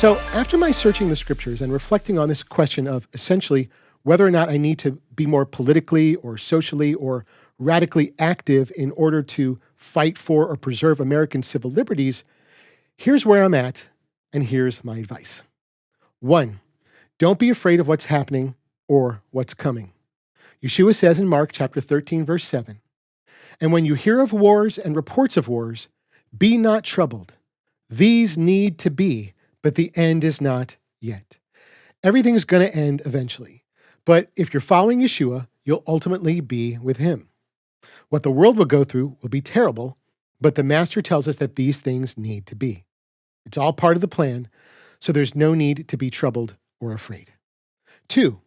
So, after my searching the scriptures and reflecting on this question of essentially whether or not I need to be more politically or socially or radically active in order to fight for or preserve American civil liberties, here's where I'm at, and here's my advice. 1, don't be afraid of what's happening or what's coming. Yeshua says in Mark chapter 13, verse 7, "And when you hear of wars and reports of wars, be not troubled. These need to be, but the end is not yet." Everything's going to end eventually. But if you're following Yeshua, you'll ultimately be with him. What the world will go through will be terrible, but the Master tells us that these things need to be. It's all part of the plan, so there's no need to be troubled or afraid. 2,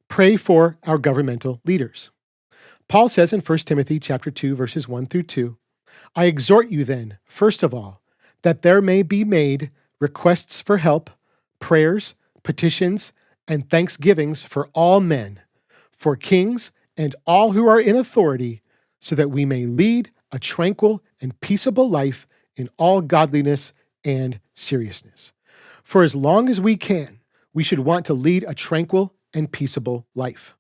pray for our governmental leaders. Paul says in 1 Timothy chapter 2, verses 1 through 2, "I exhort you then, first of all, that there may be made requests for help, prayers, petitions, and thanksgivings for all men, for kings and all who are in authority, so that we may lead a tranquil and peaceable life in all godliness and seriousness." For as long as we can, we should want to lead a tranquil and peaceable life.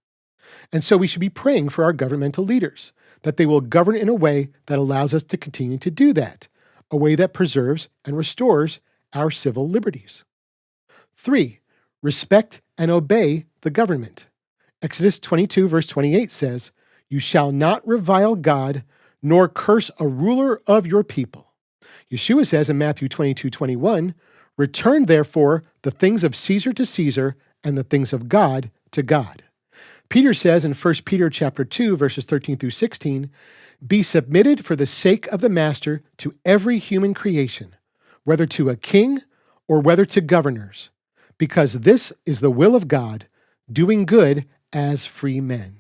And so we should be praying for our governmental leaders, that they will govern in a way that allows us to continue to do that, a way that preserves and restores our civil liberties. 3, respect and obey the government. Exodus 22, verse 28 says, "You shall not revile God, nor curse a ruler of your people." Yeshua says in Matthew 22:21, "Return therefore the things of Caesar to Caesar, and the things of God to God." Peter says in 1 Peter chapter 2, verses 13 through 16, "Be submitted for the sake of the Master to every human creation, whether to a king or whether to governors, because this is the will of God, doing good as free men."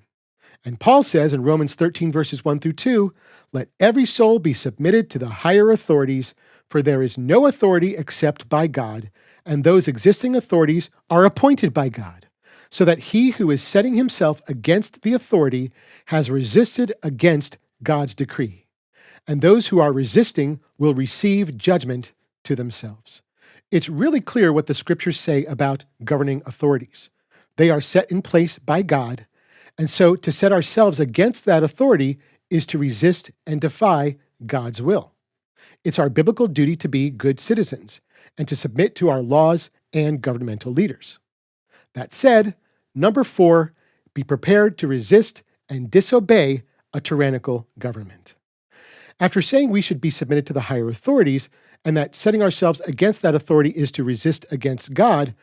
And Paul says in Romans 13, verses 1 through 2, "Let every soul be submitted to the higher authorities, for there is no authority except by God, and those existing authorities are appointed by God, so that he who is setting himself against the authority has resisted against God's decree. And those who are resisting will receive judgment to themselves." It's really clear what the scriptures say about governing authorities. They are set in place by God, and so to set ourselves against that authority is to resist and defy God's will. It's our biblical duty to be good citizens and to submit to our laws and governmental leaders. That said, number 4, be prepared to resist and disobey a tyrannical government. After saying we should be submitted to the higher authorities and that setting ourselves against that authority is to resist against God,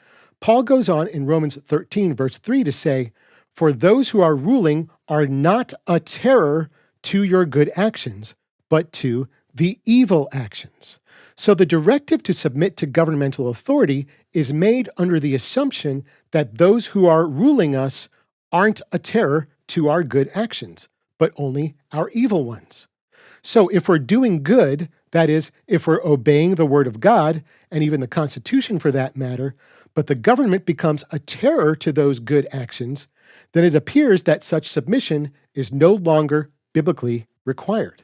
Paul goes on in Romans 13, verse 3 to say, "For those who are ruling are not a terror to your good actions, but to the evil actions." So the directive to submit to governmental authority is made under the assumption that those who are ruling us aren't a terror to our good actions, but only our evil ones. So if we're doing good, that is, if we're obeying the word of God, and even the Constitution for that matter, but the government becomes a terror to those good actions, then it appears that such submission is no longer biblically required.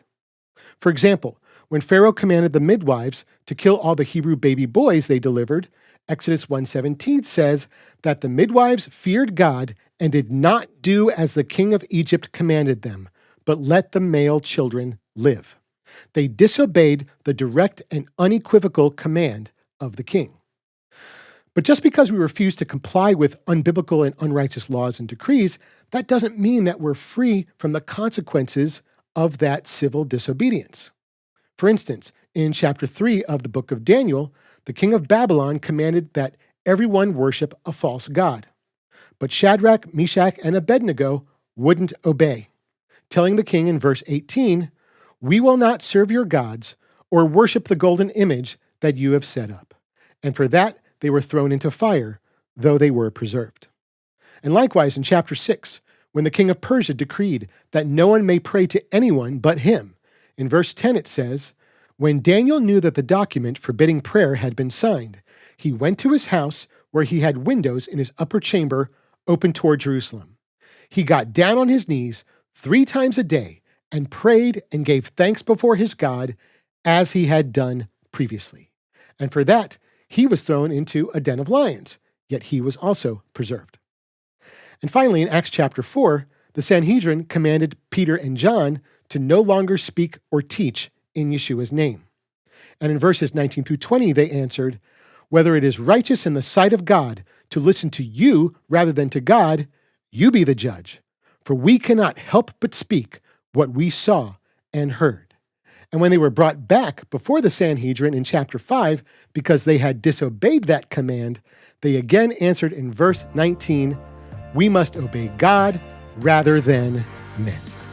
For example, when Pharaoh commanded the midwives to kill all the Hebrew baby boys they delivered, Exodus 1:17 says that the midwives feared God and did not do as the king of Egypt commanded them, but let the male children live. They disobeyed the direct and unequivocal command of the king. But just because we refuse to comply with unbiblical and unrighteous laws and decrees, that doesn't mean that we're free from the consequences of that civil disobedience. For instance, in chapter 3 of the book of Daniel, the king of Babylon commanded that everyone worship a false god. But Shadrach, Meshach, and Abednego wouldn't obey, telling the king in verse 18, "We will not serve your gods or worship the golden image that you have set up." And for that, they were thrown into fire, though they were preserved. And likewise, in chapter 6, when the king of Persia decreed that no one may pray to anyone but him, in verse 10 it says, "When Daniel knew that the document forbidding prayer had been signed, he went to his house where he had windows in his upper chamber open toward Jerusalem. He got down on his knees 3 times a day and prayed and gave thanks before his God as he had done previously. And for that, he was thrown into a den of lions, yet he was also preserved. And finally, in Acts chapter 4, the Sanhedrin commanded Peter and John to no longer speak or teach in Yeshua's name. And in verses 19 through 20, they answered, "Whether it is righteous in the sight of God to listen to you rather than to God, you be the judge. For we cannot help but speak what we saw and heard." And when they were brought back before the Sanhedrin in chapter 5, because they had disobeyed that command, they again answered in verse 19, "We must obey God rather than men."